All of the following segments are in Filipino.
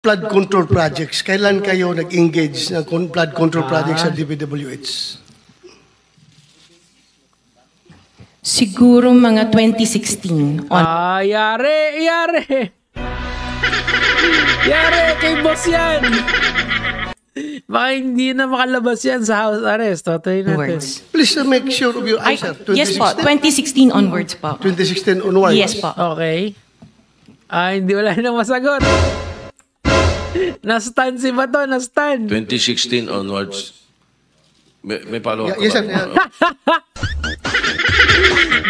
flood control projects, kailan kayo nag-engage ng flood control projects sa DPWH? Siguro mga 2016. Yari! Yari, kay boss yan! Baka hindi na makalabas yan sa house arrest. Tatayin natin. Onwards. Please make sure of your answer. Yes po, 2016 onwards po. 2016 onwards? Yes po. Okay. Hindi wala nang masagot. Na-stun si Bato, na-stun. 2016 onwards. May follow-up Yes, sir.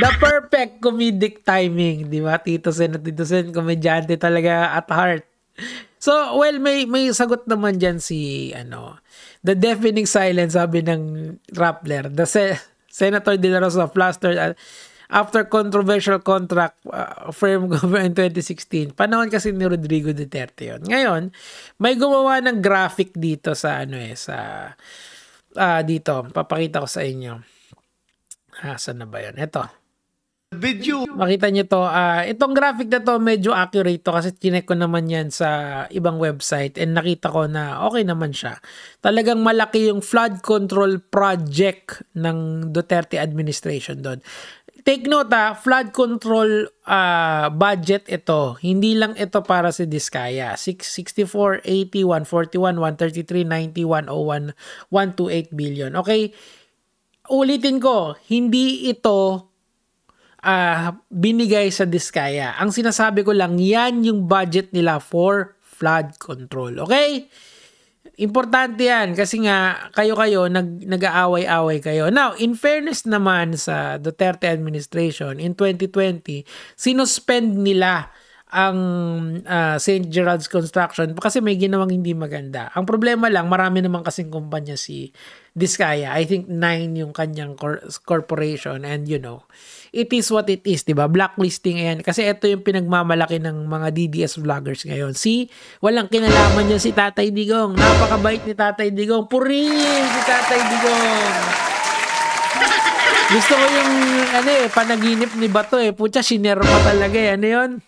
The perfect comedic timing, di ba? Tito Sen at Tito Sen, komedyante talaga at heart. So, well, may sagot naman dyan si, the deafening silence, sabi ng Rappler. The Senator De La Rosa flustered after controversial contract firm government in 2016. Panahon kasi ni Rodrigo Duterte yun. Ngayon, may gumawa ng graphic dito sa, dito. Papakita ko sa inyo. Saan na ba yun? Ito. Video. Makita nyo to. Itong graphic na to medyo accurate to kasi chinek ko naman yan sa ibang website and nakita ko na okay naman siya. Talagang malaki yung flood control project ng Duterte administration doon. Take note flood control budget ito. Hindi lang ito para si Diskaya. 64, 80, 141, 133, 90, 101, 128 billion. Okay? Ulitin ko, hindi ito binigay sa Diskaya. Ang sinasabi ko lang, yan yung budget nila for flood control. Okay? Importante yan kasi nga kayo nag-aaway-away kayo. Now, in fairness naman sa Duterte administration, in 2020, sinuspend nila ang St. Gerald's Construction kasi may ginawang hindi maganda. Ang problema lang, marami naman kasing kumpanya si Diskaya. I think 9 yung kanyang corporation and it is what it is, diba? Blacklisting yan. Kasi ito yung pinagmamalaki ng mga DDS vloggers ngayon. Walang kinalaman niya si Tatay Digong. Napakabait ni Tatay Digong. Purihin si Tatay Digong. Gusto ko yung panaginip ni Bato Pucha, sinero pa talaga yun.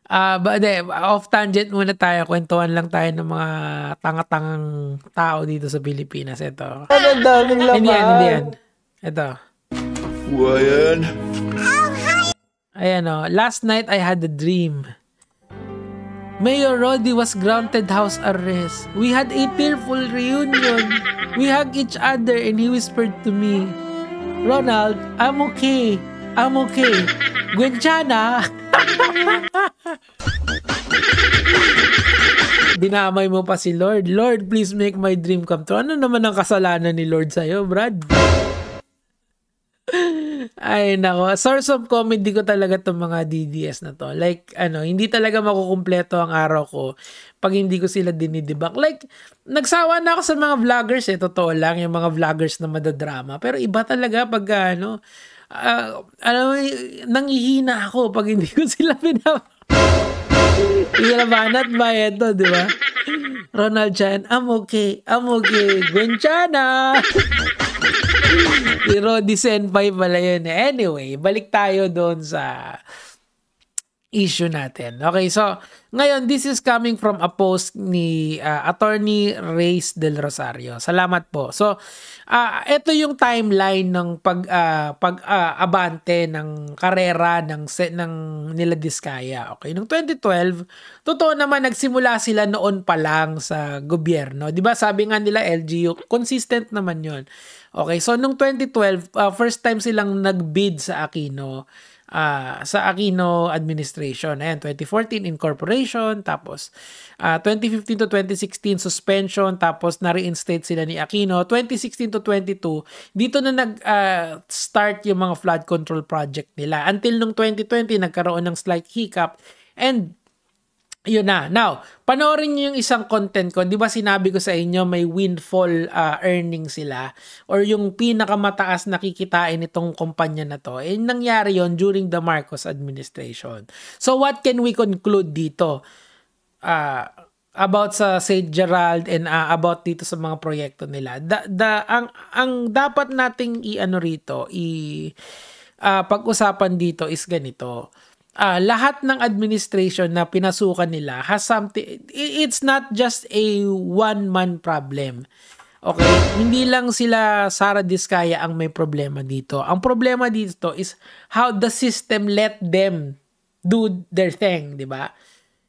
Off tangent muna tayo. Kwentuhan lang tayo ng mga tanga-tangang tao dito sa Pilipinas. Ito. Hindi yan. Ito. Ayan last night I had a dream. Mayor Rodi was granted house arrest. We had a tearful reunion. We hugged each other and he whispered to me, Ronald, I'm okay. Gwenchana. Dinamay mo pa si Lord. Lord, please make my dream come true. Ano naman ang kasalanan ni Lord sa'yo, Brad? Ay, nako. Source of comedy ko talaga itong mga DDS na to. Like, hindi talaga makukumpleto ang araw ko pag hindi ko sila dinidebunk. Like, nagsawa na ako sa mga vloggers totoo lang, yung mga vloggers na madadrama. Pero iba talaga pag, nangihina ako pag hindi ko sila Ilabanat ba ito, di ba? Ronald Chan, I'm okay. Gwenchana! Si Rodi Senpai pala yun. Anyway, balik tayo doon sa issue natin. Okay, so ngayon, this is coming from a post ni Attorney Reyes del Rosario. Salamat po. So, ito yung timeline ng pag-abante ng karera ng nila Diskaya. Okay, noong 2012, totoo naman nagsimula sila noon pa lang sa gobyerno. 'Di ba? Sabi nga nila LGU, consistent naman 'yon. Okay, so noong 2012, first time silang nag-bid sa Aquino administration. Ayan, 2014 incorporation, tapos 2015 to 2016 suspension, tapos na-reinstate sila ni Aquino. 2016 to 22, dito na nag-start yung mga flood control project nila. Until nung 2020, nagkaroon ng slight hiccup and yun na. Now, panoorin nyo yung isang content ko. Di ba sinabi ko sa inyo may windfall earnings sila or yung pinakamataas na kikitain itong kumpanya na to. Nangyari yon during the Marcos administration. So, what can we conclude dito? About sa St. Gerald and about dito sa mga proyekto nila. Ang dapat nating pag-usapan dito is ganito. lahat ng administration na pinasukan nila has something, it's not just a one-man problem. Okay? Hindi lang sila Sara Diskaya ang may problema dito. Ang problema dito is how the system let them do their thing, di ba?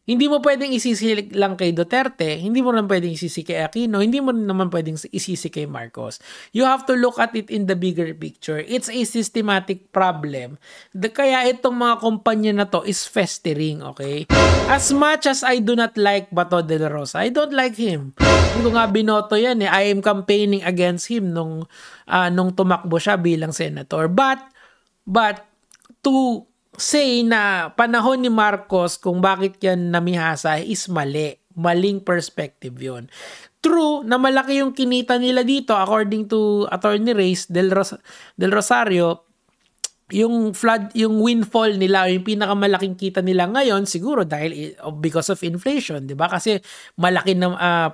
Hindi mo pwedeng isisi lang kay Duterte, hindi mo naman pwedeng isisi kay Aquino, hindi mo naman pwedeng isisi kay Marcos. You have to look at it in the bigger picture. It's a systematic problem. Kaya itong mga kumpanya na to is festering, okay? As much as I do not like Bato de la Rosa, I don't like him. Hindi ko nga binoto yan eh. I am campaigning against him nung tumakbo siya bilang senator. But to say na panahon ni Marcos kung bakit yan namihasa is mali. Maling perspective yon. True na malaki yung kinita nila dito according to Attorney Reyes del Rosario, yung windfall nila, yung pinakamalaking kita nila ngayon siguro dahil because of inflation, 'di ba? Kasi malaki na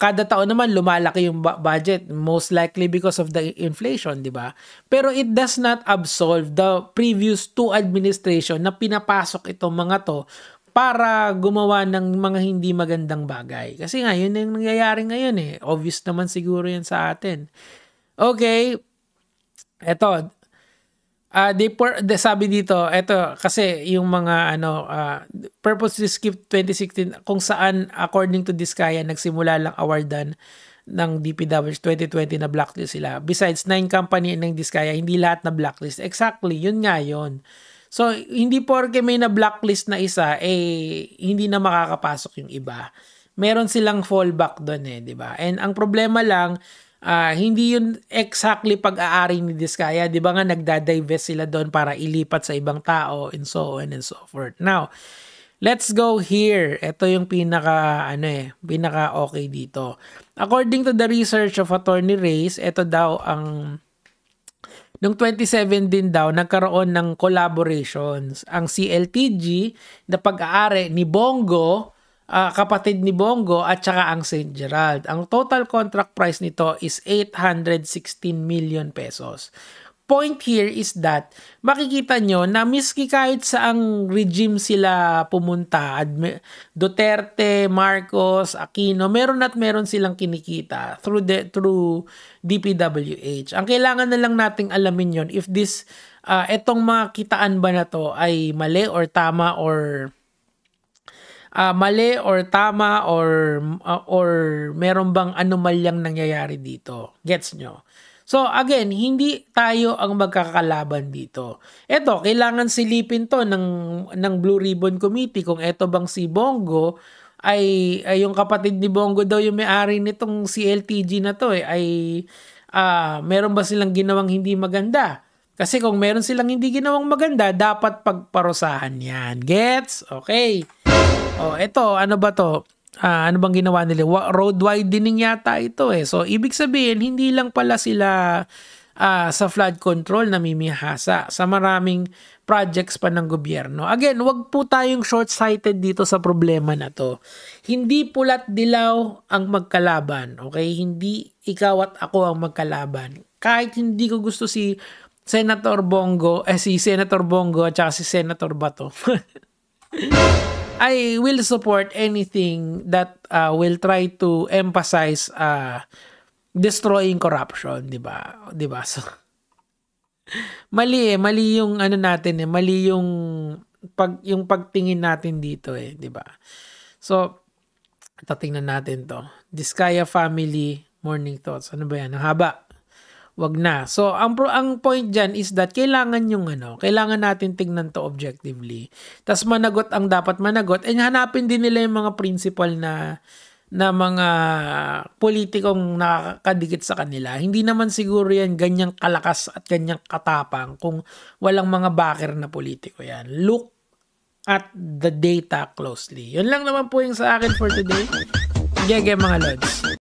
kada taon naman lumalaki yung budget, most likely because of the inflation, 'di ba? Pero it does not absolve the previous two administration na pinapasok itong mga to para gumawa ng mga hindi magandang bagay. Kasi nga yun yung nangyayari ngayon eh. Obvious naman siguro yan sa atin. Okay. Eto, sabi dito, eto, kasi yung mga purpose to skip 2016 kung saan according to Diskaya nagsimula lang awardan ng DPWH 2020 na blacklist sila. Besides 9 company ng Diskaya, hindi lahat na blacklist. Exactly, yun nga yun. So, hindi porke may na blacklist na isa, hindi na makakapasok yung iba. Meron silang fallback doon eh, di ba? And ang problema lang, hindi yun exactly pag-aari ni Diskaya. Di ba nga nagda-divest sila doon para ilipat sa ibang tao and so on and so forth. Now, let's go here. Ito yung pinaka okay dito. According to the research of Attorney Reyes, ito daw noong 2017 daw, nagkaroon ng collaborations. Ang CLTG na pag-aari ni Bongo, kapatid ni Bongo at saka ang St. Gerald. Ang total contract price nito is 816 million pesos. Point here is that makikita nyo na miski kahit saang regime sila pumunta, Duterte, Marcos, Aquino, meron silang kinikita through DPWH. Ang kailangan na lang nating alamin yon if this etong mga kitaan ba na to ay mali or tama or meron bang anomalyang nangyayari dito. Gets nyo? So again, hindi tayo ang magkakalaban dito. Ito, kailangan silipin to ng Blue Ribbon Committee kung ito bang si Bongo ay yung kapatid ni Bongo daw yung may-ari nitong CLTG na to meron ba silang ginawang hindi maganda? Kasi kung meron silang hindi ginawang maganda, dapat pagparusahan yan. Gets? Okay. Ito, ano ba to? Ano bang ginawa nila? Road widening yata ito eh. So, ibig sabihin, hindi lang pala sila sa flood control namimihasa sa maraming projects pa ng gobyerno. Again, wag po tayong short-sighted dito sa problema na to. Hindi pulat dilaw ang magkalaban. Okay? Hindi ikaw at ako ang magkalaban. Kahit hindi ko gusto si Senator Bongo at saka si Senator Bato. I will support anything that will try to emphasize destroying corruption, 'di ba? 'Di ba? So mali yung natin mali yung pagtingin natin dito 'di ba? So tingnan natin 'to. Diskaya family morning thoughts. Ano ba 'yan? Ang haba. Wag na. So, ang point dyan is that kailangan natin tignan to objectively. Tas managot ang dapat managot. And hanapin din nila yung mga principal na mga politikong nakakadikit sa kanila. Hindi naman siguro yan ganyang kalakas at ganyang katapang kung walang mga backer na politiko yan. Look at the data closely. Yun lang naman po yung sa akin for today. Gege mga lods.